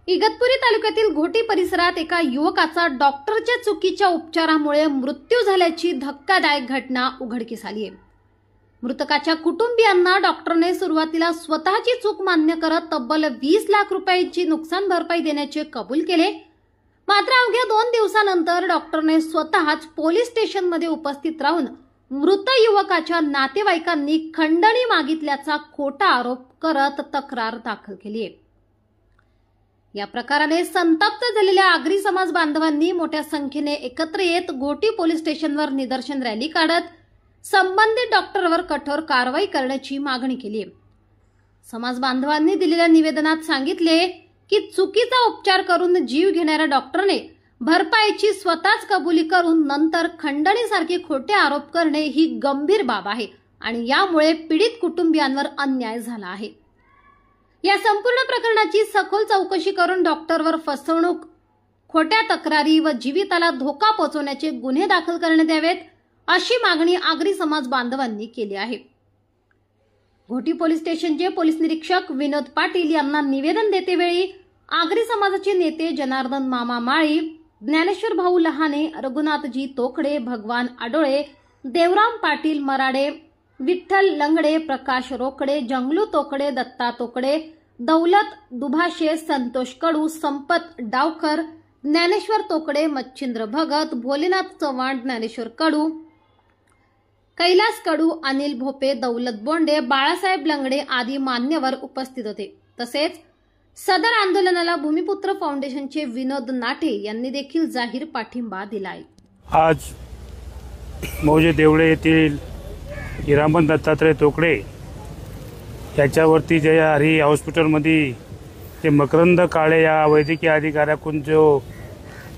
इगतपुरी तालुक्यातील घोटी परिसरात एका युवकाचा डॉक्टरच्या चुकीच्या उपचारामुळे मृत्यू झाल्याची धक्कादायक घटना उघडकीस आली आहे। मृतकाच्या कुटुंबियांना डॉक्टरने सुरुवातीला स्वतःची चूक मान्य करत तब्बल 20 लाख रुपयांची नुकसान भरपाई देण्याचे कबूल केले। मात्र अवघ्या 2 दिवसानंतर डॉक्टरने स्वतःच पोलीस स्टेशनमध्ये उपस्थित राहून मृत युवकाच्या नातेवाईकांनी खंडणी मागितल्याचा खोटा आरोप करत तक्रार दाखल केली आहे। या प्रकाराने संतप्त झालेल्या आगरी समाज बांधवांनी मोठ्या संख्येने एकत्र येत घोटी पोलीस स्टेशनवर निदर्शन रॅली काढत संबंधित डॉक्टरवर कठोर कारवाई करण्याची मागणी केली आहे। समाज बांधवांनी दिलेल्या निवेदनात सांगितले की चुकीचा उपचार करून जीव घेणाऱ्या डॉक्टरने भरपाईची स्वतःच कबुली करून नंतर खंडणीसारखे खोटे आरोप करणे ही गंभीर बाब आहे आणि यामुळे पीडित कुटुंबियांवर अन्याय झाला आहे। या संपूर्ण प्रकरणाची सखोल चौकशी करून डॉक्टरवर फसवणूक, खोट्या तक्रारी व जीविताला धोका पोहोचवण्याचे गुन्हे दाखल करण्यात यावेत अशी मागणी आगरी समाज बांधवांनी केली आहे। घोटी पोलीस स्टेशनचे पोलीस निरीक्षक विनोद पाटील यांना निवेदन देतेवेळी आगरी समाजाचे नेते जनार्दन मामा माळी, ज्ञानेश्वर भाऊ लहाने, रघुनाथजी तोकडे, भगवान आडोळे, देवराम पाटील मराडे, विठ्ठल लंगडे, प्रकाश रोकडे, जंगलू तोकडे, दत्ता तोकडे, दौलत दुभाषे, संतोष कडू, संपत डावकर, ज्ञानेश्वर तोकडे, मच्छिंद्र भगत, भोलेनाथ चव्हाण, ज्ञानेश्वर कडू, कैलास कडू, अनिल भोपे, दौलत बोंडे, बाळासाहेब लंगडे आदी मान्यवर उपस्थित होते। तसेच सदर आंदोलनाला भूमिपुत्र फाउंडेशनचे विनोद नाटे यांनी देखील जाहीर पाठिंबा दिलाय। आज मौजे देवळे येथील हिरामन दत्तात्रय तोकडे याच्यावरती जे हरी हॉस्पिटलमध्ये ते मकरंद काळे या वैद्यकीय अधिकाऱ्याकडून जो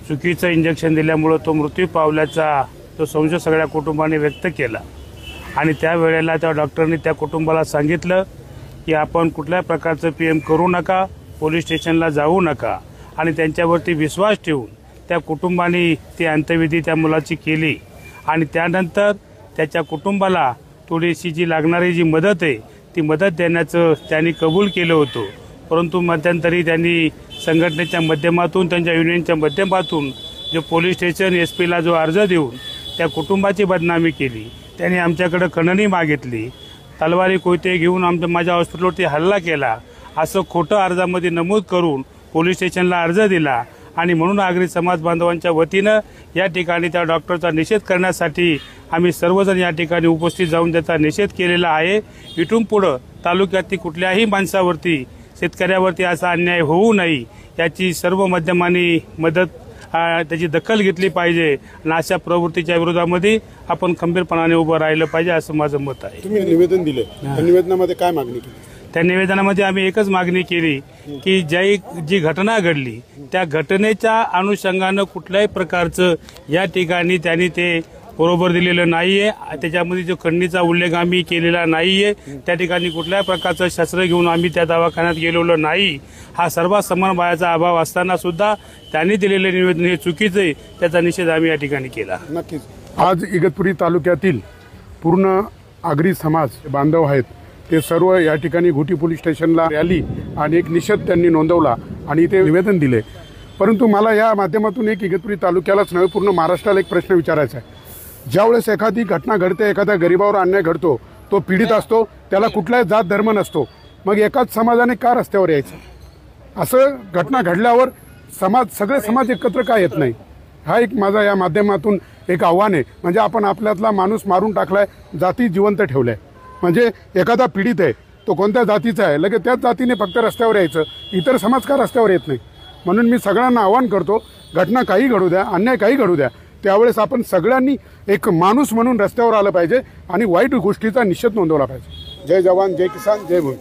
चुकीचं इंजेक्शन दिल्यामुळे तो मृत्यू पावल्याचा तो संशय सगळ्या कुटुंबाने व्यक्त केला आणि त्यावेळेला त्या डॉक्टरने त्या कुटुंबाला सांगितलं की आपण कुठल्या प्रकारचं पीएम करू नका, पोलीस स्टेशनला जाऊ नका आणि त्यांच्यावरती विश्वास ठेवून त्या कुटुंबाने ती अंत्यविधी त्या मुलाची केली आणि त्यानंतर त्याच्या कुटुंबाला थोडीशी जी लागणारी जी मदत आहे ती मदत देण्याचं त्यांनी कबूल केलं होतं। परंतु मध्यंतरी त्यांनी संघटनेच्या माध्यमातून त्यांच्या युनियनच्या माध्यमातून जो पोलीस स्टेशन एसपीला जो अर्ज देऊन त्या कुटुंबाची बदनामी केली, त्यांनी आमच्याकडे खंडणी मागितली, तलवारी कोयते घेऊन माझ्या हॉस्पिटलवरती हल्ला केला असं खोटं अर्जामध्ये नमूद करून पोलीस स्टेशनला अर्ज दिला आणि म्हणून आगरी समाज बांधवांच्या वतीनं या ठिकाणी त्या डॉक्टरचा निषेध करण्यासाठी आम्ही सर्वजण या ठिकाणी उपस्थित जाऊन त्याचा निषेध केलेला आहे। इथून पुढं तालुक्यातील कुठल्याही माणसावरती, शेतकऱ्यावरती असा अन्याय होऊ नये याची सर्व माध्यमांनी त्याची दखल घेतली पाहिजे आणि अशा प्रवृत्तीच्या विरोधामध्ये आपण खंबीरपणाने उभं राहिलं पाहिजे असं माझं मत आहे। तुम्ही निवेदन दिले, त्या निवेदनामध्ये काय मागणी केली? त्या निवेदनामध्ये आम्ही एकच मागणी केली की जी घटना घडली त्या घटनेच्या अनुषंगानं कुठल्याही प्रकारचं या ठिकाणी त्यांनी ते बरोबर दिलेलं नाहीये। त्याच्यामध्ये जो खंडणीचा उल्लेख आम्ही केलेला नाहीये, त्या ठिकाणी कुठल्याही प्रकारचं शस्त्र घेऊन आम्ही त्या दवाखान्यात गेलेलो नाही। हा सर्व समन्वयाचा अभाव असताना सुद्धा त्यांनी दिलेले निवेदन हे चुकीचं आहे, त्याचा निषेध आम्ही या ठिकाणी केला। नक्कीच आज इगतपुरी तालुक्यातील पूर्ण आगरी समाज बांधव आहेत ते सर्व या ठिकाणी घोटी पोलीस स्टेशनला रॅली आणि एक निषेध त्यांनी नोंदवला आणि ते निवेदन दिले। परंतु मला या माध्यमातून एक इगतपुरी तालुक्यालाच नव्हे पूर्ण महाराष्ट्राला एक प्रश्न विचारायचा आहे। ज्यावेळेस एखादी घटना घडते, एखाद्या गरीबावर अन्याय घडतो, तो पीडित असतो, त्याला कुठलाही जात धर्म नसतो, मग एकाच समाजाने का रस्त्यावर यायचं? असं घटना घडल्यावर सगळे समाज एकत्र का येत नाही? हा एक माझा या माध्यमातून एक आव्हान आहे। म्हणजे आपण आपल्यातला माणूस मारून टाकलाय, जाती जिवंत ठेवलाय। म्हणजे एखादा पीडित आहे, तो कोणत्या जातीचा आहे, लगेच त्याच जातीने फक्त रस्त्यावर यायचं, इतर समाज का रस्त्यावर येत नाही? म्हणून मी सगळ्यांना आवाहन करतो, घटना काही घडू द्या, अन्याय काही घडू द्या, त्यावेळेस आपण सगळ्यांनी एक माणूस म्हणून रस्त्यावर आलं पाहिजे आणि वाईट गोष्टीचा निषेध नोंदवला पाहिजे। जय जवान, जय किसान, जय भीम।